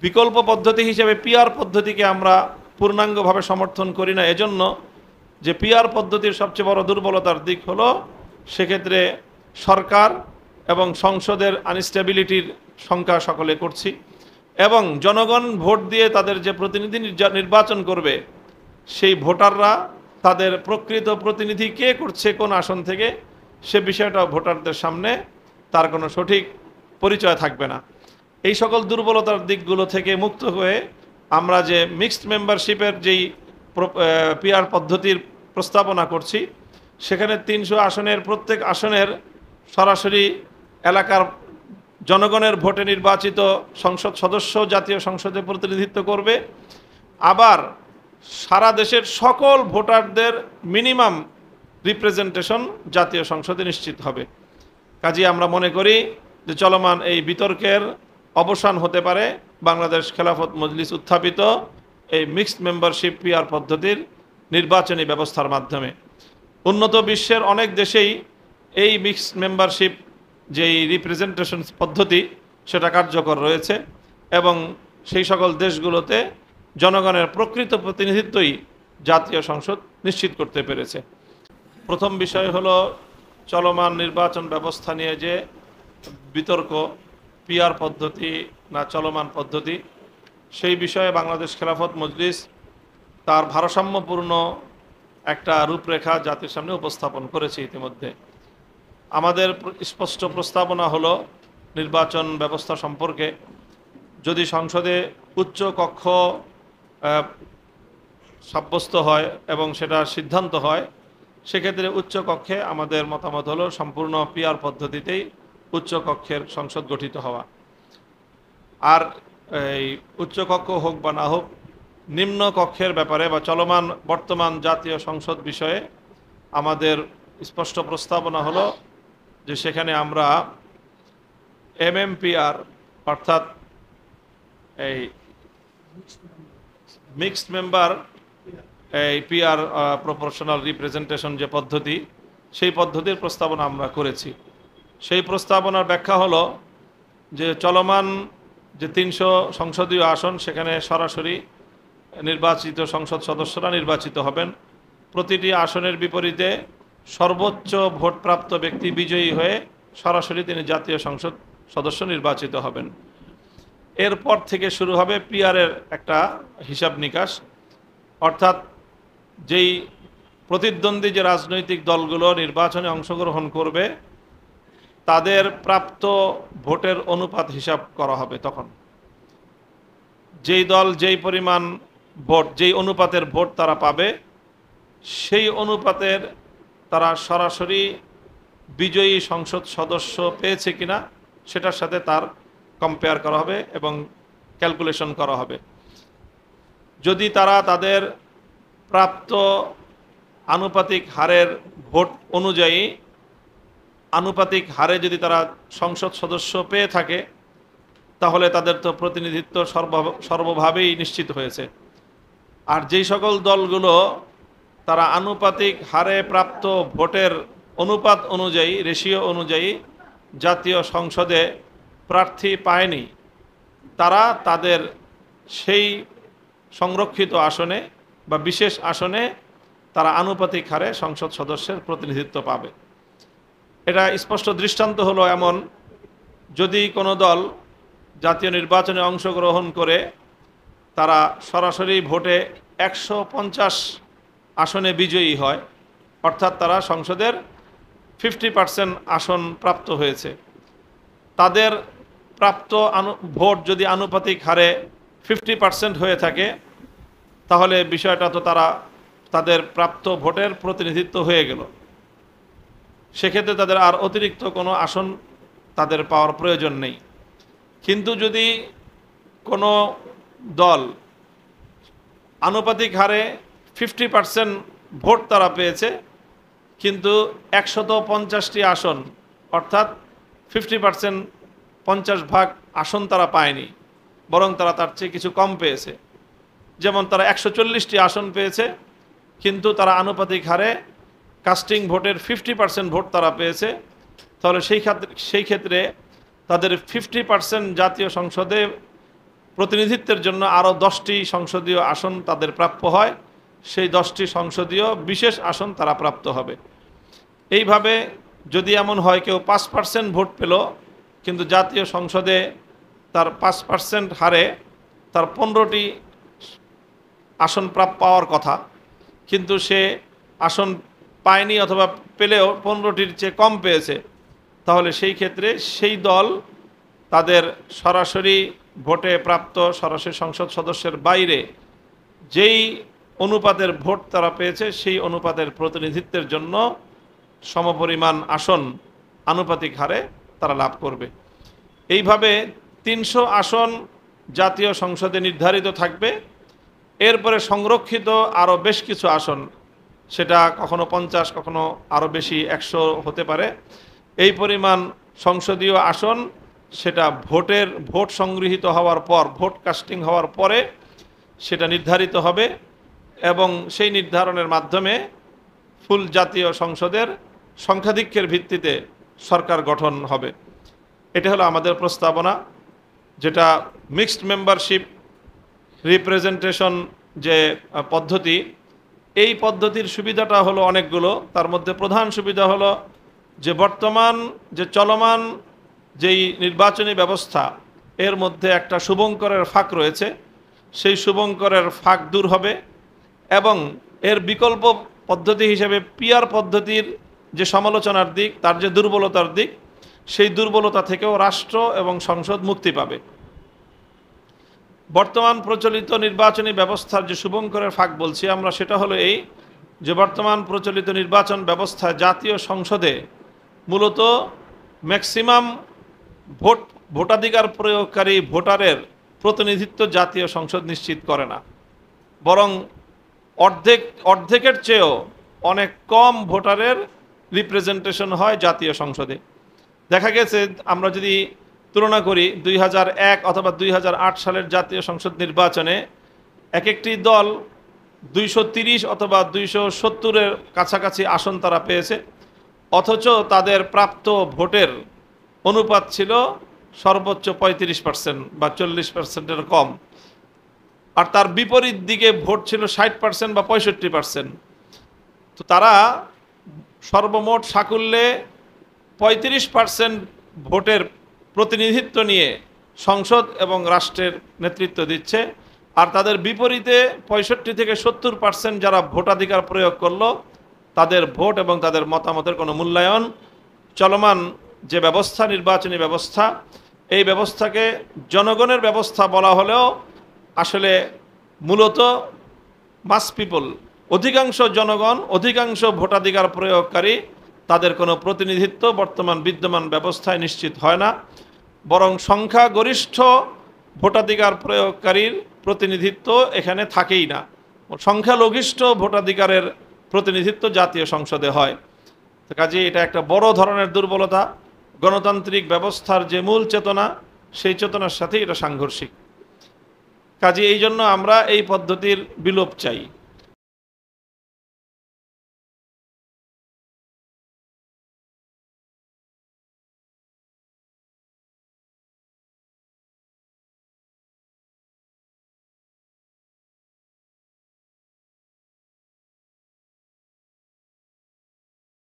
বিকল্প পদ্ধতি হিসেবে পিআর পদ্ধতিকে আমরা পূর্ণাঙ্গভাবে সমর্থন করি না, এজন্য যে পিআর পদ্ধতির সবচেয়ে বড় দুর্বলতার দিক হলো সেক্ষেত্রে সরকার এবং সংসদের আনস্টেবিলিটির সংখ্যা সকলে করছি, এবং জনগণ ভোট দিয়ে তাদের যে প্রতিনিধি নির্বাচন করবে সেই ভোটাররা তাদের প্রকৃত প্রতিনিধি কে করছে কোন আসন থেকে সে বিষয়টা ভোটারদের সামনে তার কোনো সঠিক পরিচয় থাকবে না। এই সকল দুর্বলতার দিকগুলো থেকে মুক্ত হয়ে আমরা যে মিক্সড মেম্বারশিপের যেই পিআর পদ্ধতির প্রস্তাবনা করছি, সেখানে 300 আসনের প্রত্যেক আসনের সরাসরি এলাকার জনগণের ভোটে নির্বাচিত সংসদ সদস্য জাতীয় সংসদে প্রতিনিধিত্ব করবে, আবার সারা দেশের সকল ভোটারদের মিনিমাম রিপ্রেজেন্টেশন জাতীয় সংসদে নিশ্চিত হবে। কাজেই আমরা মনে করি যে চলমান এই বিতর্কের অবসান হতে পারে বাংলাদেশ খেলাফত মজলিস উত্থাপিত এই মিক্সড মেম্বারশিপ পিআর পদ্ধতির নির্বাচনী ব্যবস্থার মাধ্যমে। উন্নত বিশ্বের অনেক দেশেই এই মিক্সড মেম্বারশিপ যেই রিপ্রেজেন্টেশন পদ্ধতি সেটা কার্যকর রয়েছে, এবং সেই সকল দেশগুলোতে জনগণের প্রকৃত প্রতিনিধিত্বই জাতীয় সংসদ নিশ্চিত করতে পেরেছে। প্রথম বিষয় হলো চলমান নির্বাচন ব্যবস্থা নিয়ে যে বিতর্ক, পিআর পদ্ধতি না চলমান পদ্ধতি, সেই বিষয়ে বাংলাদেশ খেলাফত মজলিস তার ভারসাম্যপূর্ণ একটা রূপরেখা জাতির সামনে উপস্থাপন করেছে ইতিমধ্যে। আমাদের স্পষ্ট প্রস্তাবনা হলো নির্বাচন ব্যবস্থা সম্পর্কে যদি সংসদে উচ্চ কক্ষ সাব্যস্ত হয় এবং সেটা সিদ্ধান্ত হয়, সেক্ষেত্রে উচ্চ কক্ষে আমাদের মতামত হলো সম্পূর্ণ পিআর পদ্ধতিতেই উচ্চ কক্ষের সংসদ গঠিত হওয়া। আর এই উচ্চ কক্ষ হোক বা না হোক, নিম্ন কক্ষের ব্যাপারে বা চলমান বর্তমান জাতীয় সংসদ বিষয়ে আমাদের স্পষ্ট প্রস্তাবনা হলো যে সেখানে আমরা এমএমপিআর অর্থাৎ এই মিক্সড মেম্বার এই পিআর প্রপোর্শনাল রিপ্রেজেন্টেশন যে পদ্ধতি, সেই পদ্ধতির প্রস্তাবনা আমরা করেছি। সেই প্রস্তাবনার ব্যাখ্যা হলো যে চলমান যে 300 সংসদীয় আসন, সেখানে সরাসরি নির্বাচিত সংসদ সদস্যরা নির্বাচিত হবেন। প্রতিটি আসনের বিপরীতে সর্বোচ্চ ভোটপ্রাপ্ত ব্যক্তি বিজয়ী হয়ে সরাসরি তিনি জাতীয় সংসদ সদস্য নির্বাচিত হবেন। এরপর থেকে শুরু হবে পিআরের একটা হিসাব নিকাশ, অর্থাৎ যেই প্রতিদ্বন্দ্বী যে রাজনৈতিক দলগুলো নির্বাচনে অংশগ্রহণ করবে তাদের প্রাপ্ত ভোটের অনুপাত হিসাব করা হবে। তখন যেই দল যেই পরিমাণ ভোট, যেই অনুপাতের ভোট তারা পাবে, সেই অনুপাতের তারা সরাসরি বিজয়ী সংসদ সদস্য পেয়েছে কিনা সেটার সাথে তার কম্পেয়ার করা হবে এবং ক্যালকুলেশন করা হবে। যদি তারা তাদের প্রাপ্ত আনুপাতিক হারের ভোট অনুযায়ী আনুপাতিক হারে যদি তারা সংসদ সদস্য পেয়ে থাকে, তাহলে তাদের তো প্রতিনিধিত্ব সর্বভাবেই নিশ্চিত হয়েছে। আর যেই সকল দলগুলো তারা আনুপাতিক হারে প্রাপ্ত ভোটের অনুপাত অনুযায়ী, রেশিও অনুযায়ী জাতীয় সংসদে প্রার্থী পায়নি, তারা তাদের সেই সংরক্ষিত আসনে বা বিশেষ আসনে তারা আনুপাতিক হারে সংসদ সদস্যের প্রতিনিধিত্ব পাবে। এটা স্পষ্ট দৃষ্টান্ত হলো এমন, যদি কোনো দল জাতীয় নির্বাচনে অংশগ্রহণ করে তারা সরাসরি ভোটে 150 আসনে বিজয়ী হয়, অর্থাৎ তারা সংসদের 50% আসন প্রাপ্ত হয়েছে, তাদের প্রাপ্ত ভোট যদি আনুপাতিক হারে 50% হয়ে থাকে, তাহলে বিষয়টা তো তাদের প্রাপ্ত ভোটের প্রতিনিধিত্ব হয়ে গেল। সেক্ষেত্রে তাদের আর অতিরিক্ত কোনো আসন তাদের পাওয়ার প্রয়োজন নেই। কিন্তু যদি কোনো দল আনুপাতিক হারে 50% ভোট তারা পেয়েছে, কিন্তু 150টি আসন অর্থাৎ 50%, 50 আসন তারা পায়নি, বরং তার চেয়ে কিছু কম পেয়েছে। যেমন তারা 140টি আসন পেয়েছে, কিন্তু তারা আনুপাতিক হারে কাস্টিং ভোটের 50% ভোট তারা পেয়েছে, তাহলে সেই ক্ষেত্রে তাদের 50% জাতীয় সংসদে প্রতিনিধিত্বের জন্য আরও 10টি সংসদীয় আসন তাদের প্রাপ্য হয়, সেই 10টি সংসদীয় বিশেষ আসন তারা প্রাপ্ত হবে। এইভাবে যদি এমন হয় কেউ 5% ভোট পেল, কিন্তু জাতীয় সংসদে তার 5% হারে তার 15টি আসন পাওয়ার কথা, কিন্তু সে আসন পায়নি অথবা পেলেও 15টির চেয়ে কম পেয়েছে, তাহলে সেই ক্ষেত্রে সেই দল তাদের সরাসরি ভোটে প্রাপ্ত সরাসরি সংসদ সদস্যের বাইরে যেই অনুপাতের ভোট তারা পেয়েছে সেই অনুপাতের প্রতিনিধিত্বের জন্য সমপরিমাণ আসন আনুপাতিক হারে তারা লাভ করবে। এইভাবে 300 আসন জাতীয় সংসদে নির্ধারিত থাকবে। এরপরে সংরক্ষিত আরও বেশ কিছু আসন, সেটা কখনো 50, কখনো আরও বেশি 100 হতে পারে, এই পরিমাণ সংসদীয় আসন সেটা ভোট সংগৃহীত হওয়ার পর, ভোট কাস্টিং হওয়ার পরে সেটা নির্ধারিত হবে এবং সেই নির্ধারণের মাধ্যমে ফুল জাতীয় সংসদের সংখ্যাধিক্যের ভিত্তিতে সরকার গঠন হবে। এটা হলো আমাদের প্রস্তাবনা, যেটা মিক্সড মেম্বারশিপ রিপ্রেজেন্টেশন যে পদ্ধতি, এই পদ্ধতির সুবিধাটা হলো অনেকগুলো। তার মধ্যে প্রধান সুবিধা হলো যে বর্তমান যে চলমান যেই নির্বাচনী ব্যবস্থা, এর মধ্যে একটা শুভঙ্করের ফাঁক রয়েছে, সেই শুভঙ্করের ফাঁক দূর হবে এবং এর বিকল্প পদ্ধতি হিসেবে পিআর পদ্ধতির যে সমালোচনার দিক, তার যে দুর্বলতার দিক, সেই দুর্বলতা থেকেও রাষ্ট্র এবং সংসদ মুক্তি পাবে। বর্তমান প্রচলিত নির্বাচনী ব্যবস্থার যে শুভঙ্করের ফাঁক বলছি আমরা, সেটা হলো এই যে বর্তমান প্রচলিত নির্বাচন ব্যবস্থায় জাতীয় সংসদে মূলত ম্যাক্সিমাম ভোটাধিকার প্রয়োগকারী ভোটারের প্রতিনিধিত্ব জাতীয় সংসদ নিশ্চিত করে না, বরং অর্ধেকের চেয়েও অনেক কম ভোটারের রিপ্রেজেন্টেশন হয় জাতীয় সংসদে। দেখা গেছে আমরা যদি তুলনা করি 2001 অথবা 2008 সালের জাতীয় সংসদ নির্বাচনে এক একটি দল 230 অথবা 270-এর কাছাকাছি আসন তারা পেয়েছে, অথচ তাদের প্রাপ্ত ভোটের অনুপাত ছিল সর্বোচ্চ 35% বা 40%-এর কম, আর তার বিপরীত দিকে ভোট ছিল 60% বা 65%। তো তারা সর্বমোট সাকুল্যে 35% ভোটের প্রতিনিধিত্ব নিয়ে সংসদ এবং রাষ্ট্রের নেতৃত্ব দিচ্ছে, আর তাদের বিপরীতে 65 থেকে 70% যারা ভোটাধিকার প্রয়োগ করলো, তাদের ভোট এবং তাদের মতামতের কোনো মূল্যায়ন, চলমান যে ব্যবস্থা, নির্বাচনী ব্যবস্থা, এই ব্যবস্থাকে জনগণের ব্যবস্থা বলা হলেও আসলে মূলত মাস পিপল, অধিকাংশ জনগণ, অধিকাংশ ভোটাধিকার প্রয়োগকারী, তাদের কোনো প্রতিনিধিত্ব বর্তমান বিদ্যমান ব্যবস্থায় নিশ্চিত হয় না, বরং সংখ্যাগরিষ্ঠ ভোটাধিকার প্রয়োগকারীর প্রতিনিধিত্ব এখানে থাকেই না, সংখ্যালঘিষ্ঠ ভোটাধিকারের প্রতিনিধিত্ব জাতীয় সংসদে হয়। তো কাজে এটা একটা বড় ধরনের দুর্বলতা, গণতান্ত্রিক ব্যবস্থার যে মূল চেতনা, সেই চেতনার সাথে এটা সাংঘর্ষিক। কাজে এই জন্য আমরা এই পদ্ধতির বিলোপ চাই।